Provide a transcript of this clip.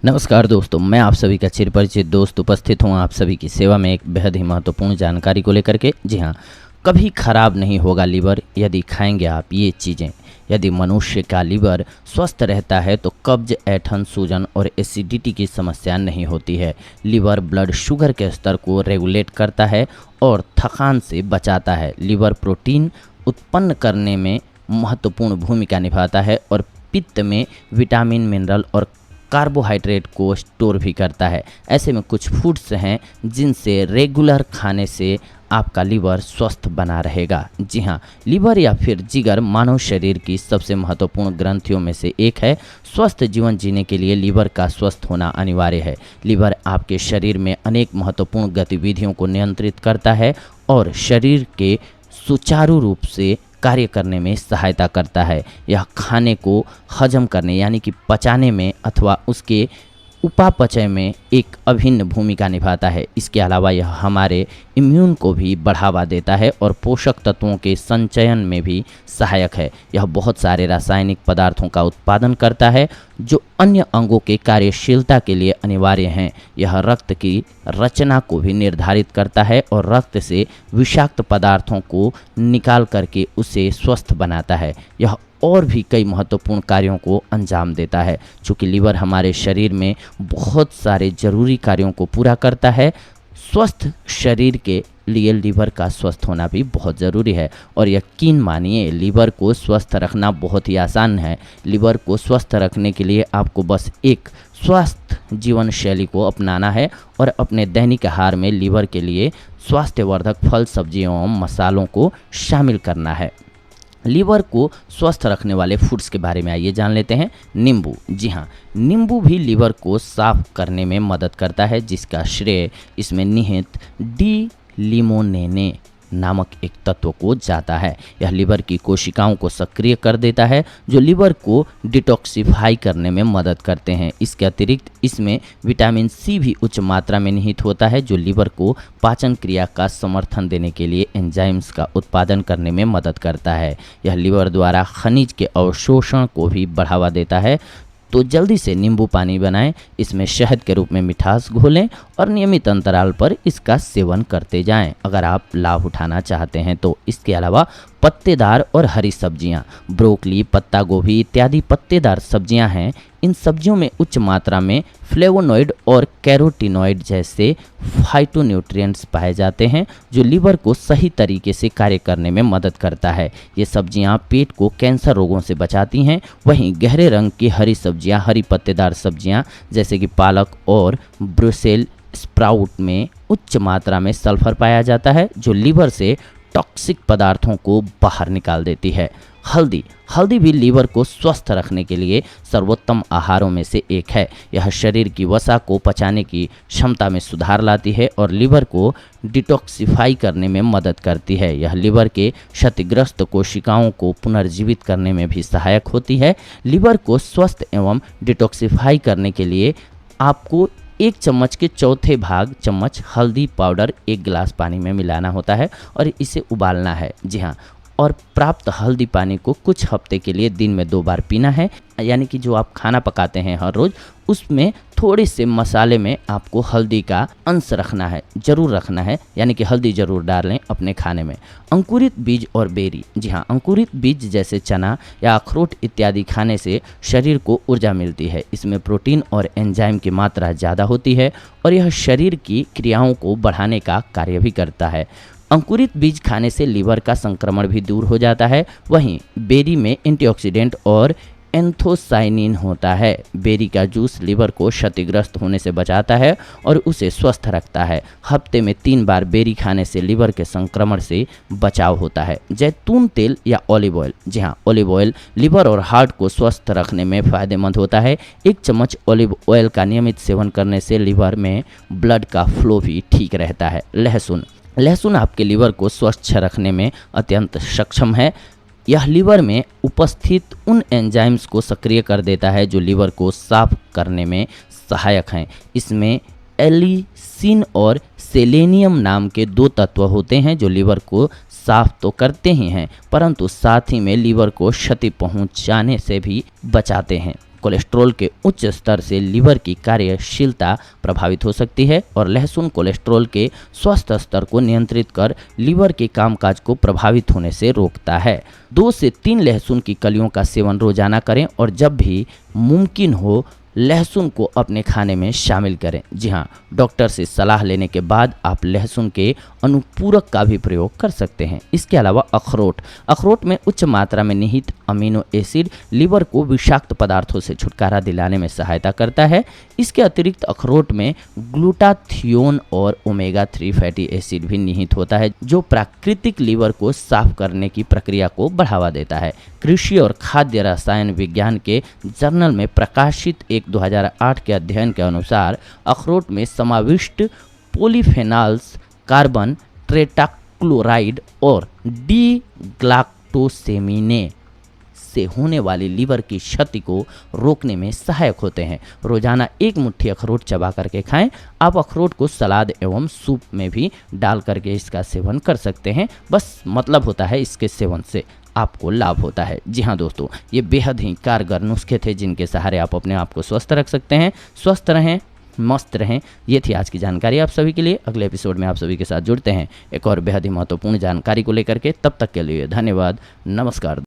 नमस्कार दोस्तों, मैं आप सभी का चिरपरिचित दोस्त उपस्थित हूँ आप सभी की सेवा में एक बेहद ही महत्वपूर्ण जानकारी को लेकर के। जी हाँ, कभी खराब नहीं होगा लीवर यदि खाएंगे आप ये चीज़ें। यदि मनुष्य का लीवर स्वस्थ रहता है तो कब्ज, ऐंठन, सूजन और एसिडिटी की समस्या नहीं होती है। लीवर ब्लड शुगर के स्तर को रेगुलेट करता है और थकान से बचाता है। लीवर प्रोटीन उत्पन्न करने में महत्वपूर्ण भूमिका निभाता है और पित्त में विटामिन, मिनरल और कार्बोहाइड्रेट को स्टोर भी करता है। ऐसे में कुछ फूड्स हैं जिनसे रेगुलर खाने से आपका लीवर स्वस्थ बना रहेगा। जी हाँ, लीवर या फिर जिगर मानव शरीर की सबसे महत्वपूर्ण ग्रंथियों में से एक है। स्वस्थ जीवन जीने के लिए लीवर का स्वस्थ होना अनिवार्य है। लीवर आपके शरीर में अनेक महत्वपूर्ण गतिविधियों को नियंत्रित करता है और शरीर के सुचारू रूप से कार्य करने में सहायता करता है। यह खाने को हजम करने यानी कि पचाने में अथवा उसके उपापचय में एक अभिन्न भूमिका निभाता है। इसके अलावा यह हमारे इम्यून को भी बढ़ावा देता है और पोषक तत्वों के संचयन में भी सहायक है। यह बहुत सारे रासायनिक पदार्थों का उत्पादन करता है जो अन्य अंगों के कार्यशीलता के लिए अनिवार्य हैं। यह रक्त की रचना को भी निर्धारित करता है और रक्त से विषाक्त पदार्थों को निकाल करके उसे स्वस्थ बनाता है। यह और भी कई महत्वपूर्ण कार्यों को अंजाम देता है। चूँकि लीवर हमारे शरीर में बहुत सारे जरूरी कार्यों को पूरा करता है, स्वस्थ शरीर के लिए लीवर का स्वस्थ होना भी बहुत ज़रूरी है। और यकीन मानिए, लीवर को स्वस्थ रखना बहुत ही आसान है। लीवर को स्वस्थ रखने के लिए आपको बस एक स्वस्थ जीवन शैली को अपनाना है और अपने दैनिक आहार में लीवर के लिए स्वास्थ्यवर्धक फल, सब्जियों एवं मसालों को शामिल करना है। लीवर को स्वस्थ रखने वाले फूड्स के बारे में आइए जान लेते हैं। नींबू। जी हाँ, नींबू भी लीवर को साफ करने में मदद करता है, जिसका श्रेय इसमें निहित डी लिमोनेने नामक एक तत्व को जाता है। यह लीवर की कोशिकाओं को सक्रिय कर देता है जो लीवर को डिटॉक्सिफाई करने में मदद करते हैं। इसके अतिरिक्त इसमें विटामिन सी भी उच्च मात्रा में निहित होता है जो लीवर को पाचन क्रिया का समर्थन देने के लिए एंजाइम्स का उत्पादन करने में मदद करता है। यह लीवर द्वारा खनिज के अवशोषण को भी बढ़ावा देता है। तो जल्दी से नींबू पानी बनाएं, इसमें शहद के रूप में मिठास घोलें और नियमित अंतराल पर इसका सेवन करते जाएं अगर आप लाभ उठाना चाहते हैं तो। इसके अलावा पत्तेदार और हरी सब्जियां, ब्रोकली, पत्ता गोभी इत्यादि पत्तेदार सब्जियां हैं। इन सब्जियों में उच्च मात्रा में फ्लेवोनॉइड और कैरोटीनॉइड जैसे फाइटोन्यूट्रिएंट्स पाए जाते हैं जो लीवर को सही तरीके से कार्य करने में मदद करता है। ये सब्जियां पेट को कैंसर रोगों से बचाती हैं। वहीं गहरे रंग की हरी सब्जियां, हरी पत्तेदार सब्जियां जैसे कि पालक और ब्रुसेल स्प्राउट में उच्च मात्रा में सल्फर पाया जाता है जो लीवर से टॉक्सिक पदार्थों को बाहर निकाल देती है। हल्दी भी लीवर को स्वस्थ रखने के लिए सर्वोत्तम आहारों में से एक है। यह शरीर की वसा को पचाने की क्षमता में सुधार लाती है और लीवर को डिटॉक्सिफाई करने में मदद करती है। यह लीवर के क्षतिग्रस्त कोशिकाओं को पुनर्जीवित करने में भी सहायक होती है। लीवर को स्वस्थ एवं डिटॉक्सिफाई करने के लिए आपको 1 चम्मच के चौथे भाग चम्मच हल्दी पाउडर 1 गिलास पानी में मिलाना होता है और इसे उबालना है। जी हाँ, और प्राप्त हल्दी पानी को कुछ हफ्ते के लिए दिन में 2 बार पीना है। यानी कि जो आप खाना पकाते हैं हर रोज़, उसमें थोड़े से मसाले में आपको हल्दी का अंश रखना है, ज़रूर रखना है। यानी कि हल्दी ज़रूर डालें अपने खाने में। अंकुरित बीज और बेरी। जी हाँ, अंकुरित बीज जैसे चना या अखरोट इत्यादि खाने से शरीर को ऊर्जा मिलती है। इसमें प्रोटीन और एंजाइम की मात्रा ज़्यादा होती है और यह शरीर की क्रियाओं को बढ़ाने का कार्य भी करता है। अंकुरित बीज खाने से लीवर का संक्रमण भी दूर हो जाता है। वहीं बेरी में एंटीऑक्सीडेंट और एंथोसाइनिन होता है। बेरी का जूस लीवर को क्षतिग्रस्त होने से बचाता है और उसे स्वस्थ रखता है। हफ्ते में 3 बार बेरी खाने से लीवर के संक्रमण से बचाव होता है। जैतून तेल या ऑलिव ऑयल। जी हाँ, ऑलिव ऑयल लीवर और हार्ट को स्वस्थ रखने में फ़ायदेमंद होता है। 1 चम्मच ऑलिव ऑयल का नियमित सेवन करने से लीवर में ब्लड का फ्लो भी ठीक रहता है। लहसुन आपके लीवर को स्वच्छ रखने में अत्यंत सक्षम है। यह लीवर में उपस्थित उन एंजाइम्स को सक्रिय कर देता है जो लीवर को साफ करने में सहायक हैं। इसमें एलिसिन और सेलेनियम नाम के 2 तत्व होते हैं जो लीवर को साफ तो करते ही हैं परंतु साथ ही में लीवर को क्षति पहुंचाने से भी बचाते हैं। कोलेस्ट्रॉल के उच्च स्तर से लीवर की कार्यशीलता प्रभावित हो सकती है और लहसुन कोलेस्ट्रॉल के स्वस्थ स्तर को नियंत्रित कर लीवर के कामकाज को प्रभावित होने से रोकता है। 2 से 3 लहसुन की कलियों का सेवन रोजाना करें और जब भी मुमकिन हो लहसुन को अपने खाने में शामिल करें। जी हाँ, डॉक्टर से सलाह लेने के बाद आप लहसुन के अनुपूरक का भी प्रयोग कर सकते हैं। इसके अलावा अखरोट में उच्च मात्रा में निहित अमीनो एसिड लीवर को विषाक्त पदार्थों से छुटकारा दिलाने में सहायता करता है। इसके अतिरिक्त अखरोट में ग्लूटाथियोन और ओमेगा 3 फैटी एसिड भी निहित होता है, जो प्राकृतिक लीवर को साफ करने की प्रक्रिया को बढ़ावा देता है। कृषि और खाद्य रसायन विज्ञान के जर्नल में प्रकाशित एक 2008 के अध्ययन के अनुसार अखरोट में समाविष्ट पॉलीफेनॉल्स कार्बन टेट्राक्लोराइड और डी ग्लाक्टोसेमिने से होने वाली लीवर की क्षति को रोकने में सहायक होते हैं। रोजाना 1 मुट्ठी अखरोट चबा करके खाएं। आप अखरोट को सलाद एवं सूप में भी डाल करके इसका सेवन कर सकते हैं। बस मतलब होता है इसके सेवन से आपको लाभ होता है। जी हाँ दोस्तों, ये बेहद ही कारगर नुस्खे थे जिनके सहारे आप अपने आप को स्वस्थ रख सकते हैं। स्वस्थ रहें, मस्त रहें। ये थी आज की जानकारी आप सभी के लिए। अगले एपिसोड में आप सभी के साथ जुड़ते हैं एक और बेहद ही महत्वपूर्ण जानकारी को लेकर के। तब तक के लिए धन्यवाद। नमस्कार।